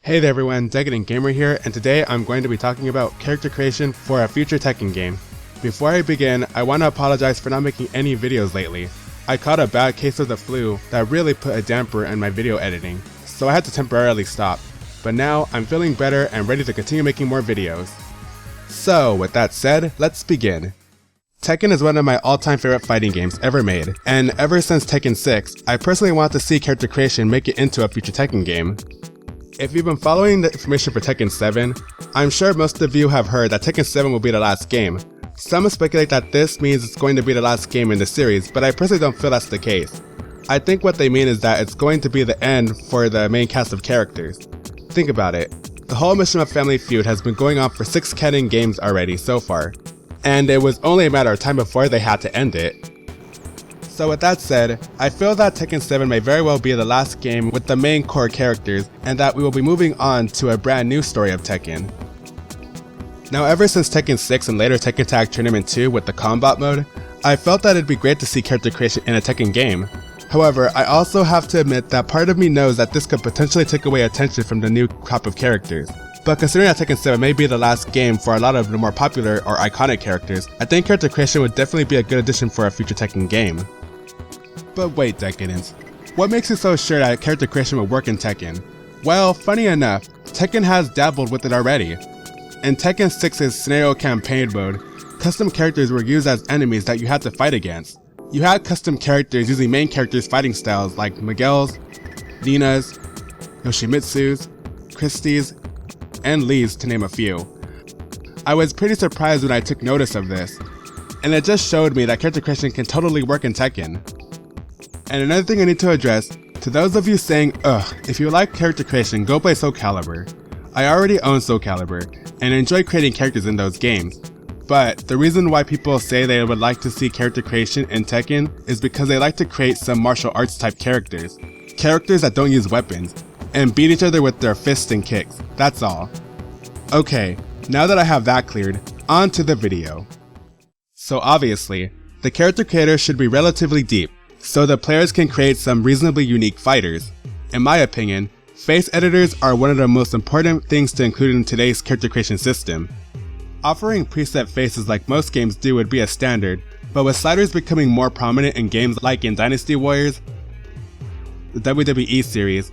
Hey there everyone, Decadent Gamer here, and today I'm going to be talking about character creation for a future Tekken game. Before I begin, I want to apologize for not making any videos lately. I caught a bad case of the flu that really put a damper in my video editing, so I had to temporarily stop. But now, I'm feeling better and ready to continue making more videos. So, with that said, let's begin. Tekken is one of my all-time favorite fighting games ever made, and ever since Tekken 6, I personally want to see character creation make it into a future Tekken game. If you've been following the information for Tekken 7, I'm sure most of you have heard that Tekken 7 will be the last game. Some speculate that this means it's going to be the last game in the series, but I personally don't feel that's the case. I think what they mean is that it's going to be the end for the main cast of characters. Think about it. The whole Mishima Family feud has been going on for 6 canon games already so far, and it was only a matter of time before they had to end it. So with that said, I feel that Tekken 7 may very well be the last game with the main core characters, and that we will be moving on to a brand new story of Tekken. Now ever since Tekken 6 and later Tekken Tag Tournament 2 with the combat mode, I felt that it'd be great to see character creation in a Tekken game. However, I also have to admit that part of me knows that this could potentially take away attention from the new crop of characters. But considering that Tekken 7 may be the last game for a lot of the more popular or iconic characters, I think character creation would definitely be a good addition for a future Tekken game. But wait, Decadents, what makes you so sure that character creation will work in Tekken? Well, funny enough, Tekken has dabbled with it already. In Tekken 6's scenario campaign mode, custom characters were used as enemies that you had to fight against. You had custom characters using main characters' fighting styles like Miguel's, Nina's, Yoshimitsu's, Christie's, and Lee's to name a few. I was pretty surprised when I took notice of this, and it just showed me that character creation can totally work in Tekken. And another thing I need to address, to those of you saying, ugh, if you like character creation, go play Soul Calibur. I already own Soul Calibur, and enjoy creating characters in those games. But the reason why people say they would like to see character creation in Tekken is because they like to create some martial arts type characters. Characters that don't use weapons, and beat each other with their fists and kicks, that's all. Okay, now that I have that cleared, on to the video. So obviously, the character creator should be relatively deep, so the players can create some reasonably unique fighters. In my opinion, face editors are one of the most important things to include in today's character creation system. Offering preset faces like most games do would be a standard, but with sliders becoming more prominent in games like in Dynasty Warriors, the WWE series,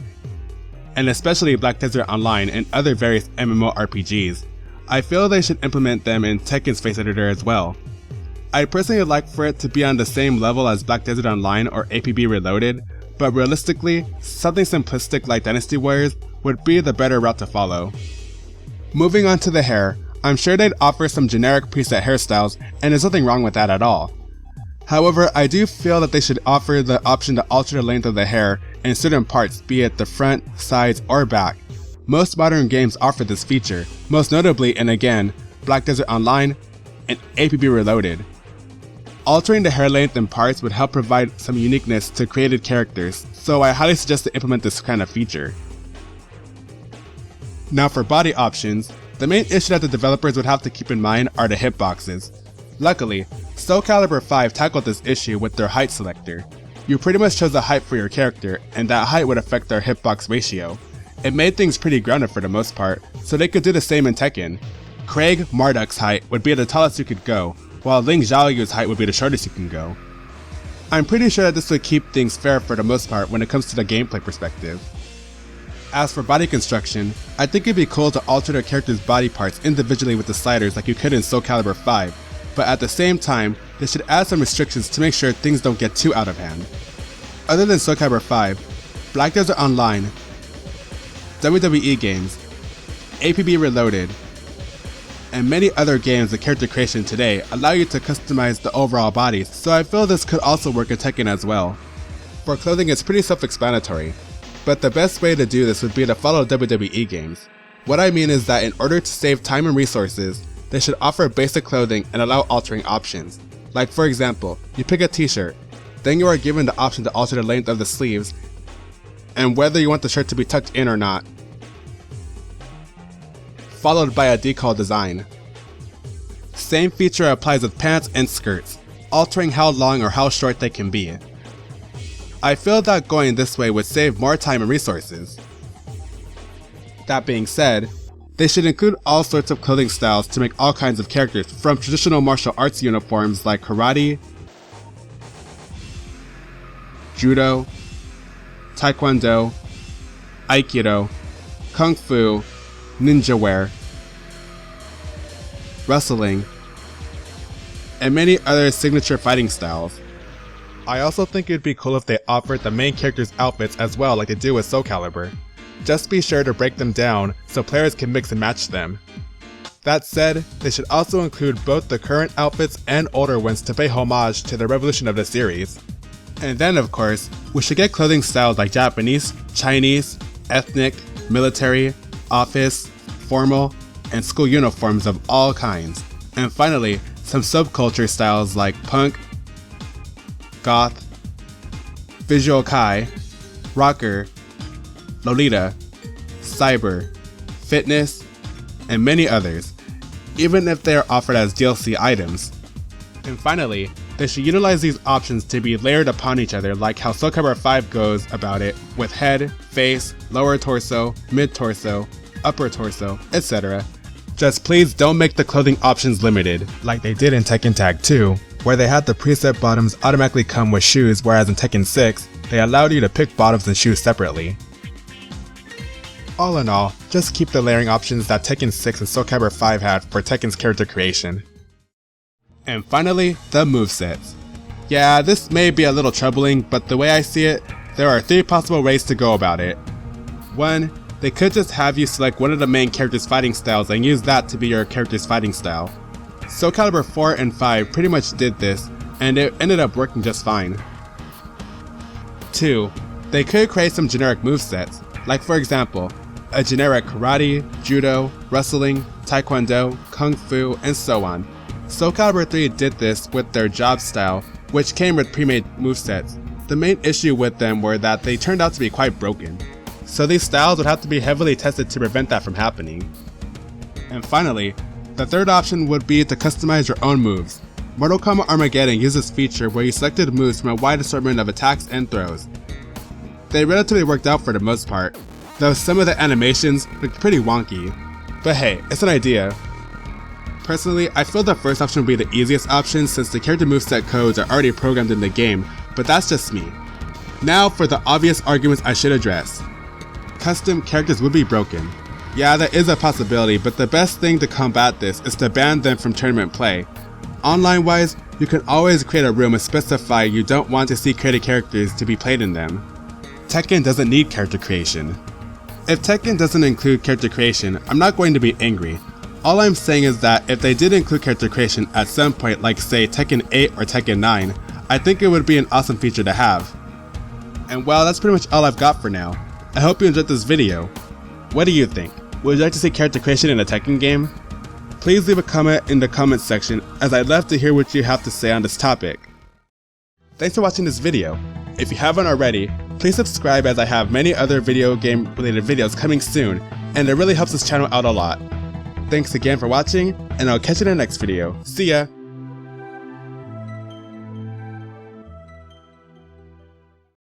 and especially Black Desert Online and other various MMORPGs, I feel they should implement them in Tekken's face editor as well. I personally would like for it to be on the same level as Black Desert Online or APB Reloaded, but realistically, something simplistic like Dynasty Warriors would be the better route to follow. Moving on to the hair, I'm sure they'd offer some generic preset hairstyles, and there's nothing wrong with that at all. However, I do feel that they should offer the option to alter the length of the hair in certain parts, be it the front, sides, or back. Most modern games offer this feature, most notably in again, Black Desert Online and APB Reloaded. Altering the hair length in parts would help provide some uniqueness to created characters, so I highly suggest to implement this kind of feature. Now for body options, the main issue that the developers would have to keep in mind are the hitboxes. Luckily, Soul Calibur 5 tackled this issue with their height selector. You pretty much chose a height for your character, and that height would affect their hitbox ratio. It made things pretty grounded for the most part, so they could do the same in Tekken. Craig Marduk's height would be the tallest you could go, while Ling Xiaoyu's height would be the shortest you can go. I'm pretty sure that this would keep things fair for the most part when it comes to the gameplay perspective. As for body construction, I think it'd be cool to alter the character's body parts individually with the sliders like you could in Soul Calibur 5, but at the same time, they should add some restrictions to make sure things don't get too out of hand. Other than Soul Calibur 5, Black Desert Online, WWE games, APB Reloaded, and many other games with character creation today allow you to customize the overall body, so I feel this could also work in Tekken as well. For clothing, it's pretty self-explanatory, but the best way to do this would be to follow WWE games. What I mean is that in order to save time and resources, they should offer basic clothing and allow altering options. Like for example, you pick a t-shirt, then you are given the option to alter the length of the sleeves and whether you want the shirt to be tucked in or not, followed by a decal design. Same feature applies with pants and skirts, altering how long or how short they can be. I feel that going this way would save more time and resources. That being said, they should include all sorts of clothing styles to make all kinds of characters, from traditional martial arts uniforms like karate, judo, taekwondo, aikido, kung fu, ninja wear, wrestling, and many other signature fighting styles. I also think it'd be cool if they offered the main character's outfits as well, like they do with Soul Calibur. Just be sure to break them down so players can mix and match them. That said, they should also include both the current outfits and older ones to pay homage to the revolution of the series. And then of course, we should get clothing styles like Japanese, Chinese, ethnic, military, office, formal, and school uniforms of all kinds. And finally, some subculture styles like punk, goth, visual kai, rocker, Lolita, cyber, fitness, and many others, even if they are offered as DLC items. And finally, they should utilize these options to be layered upon each other, like how Soul Calibur 5 goes about it, with head, face, lower torso, mid-torso, upper torso, etc. Just please don't make the clothing options limited, like they did in Tekken Tag 2, where they had the preset bottoms automatically come with shoes, whereas in Tekken 6, they allowed you to pick bottoms and shoes separately. All in all, just keep the layering options that Tekken 6 and Soul Calibur 5 had for Tekken's character creation. And finally, the movesets. Yeah, this may be a little troubling, but the way I see it, there are 3 possible ways to go about it. 1. They could just have you select one of the main character's fighting styles and use that to be your character's fighting style. Soul Calibur 4 and 5 pretty much did this, and it ended up working just fine. 2. They could create some generic movesets, like for example, a generic karate, judo, wrestling, taekwondo, kung fu, and so on. Soul Calibur 3 did this with their job style, which came with pre-made movesets. The main issue with them were that they turned out to be quite broken, so these styles would have to be heavily tested to prevent that from happening. And finally, the third option would be to customize your own moves. Mortal Kombat Armageddon uses this feature where you selected moves from a wide assortment of attacks and throws. They relatively worked out for the most part, though some of the animations looked pretty wonky. But hey, it's an idea. Personally, I feel the first option would be the easiest option since the character moveset codes are already programmed in the game, but that's just me. Now for the obvious arguments I should address. Custom characters would be broken. Yeah, that is a possibility, but the best thing to combat this is to ban them from tournament play. Online wise, you can always create a room and specify you don't want to see created characters to be played in them. Tekken doesn't need character creation. If Tekken doesn't include character creation, I'm not going to be angry. All I'm saying is that if they did include character creation at some point, like say Tekken 8 or Tekken 9, I think it would be an awesome feature to have. And well, that's pretty much all I've got for now. I hope you enjoyed this video. What do you think? Would you like to see character creation in a Tekken game? Please leave a comment in the comments section, as I'd love to hear what you have to say on this topic. Thanks for watching this video. If you haven't already, please subscribe as I have many other video game related videos coming soon, and it really helps this channel out a lot. Thanks again for watching, and I'll catch you in the next video. See ya!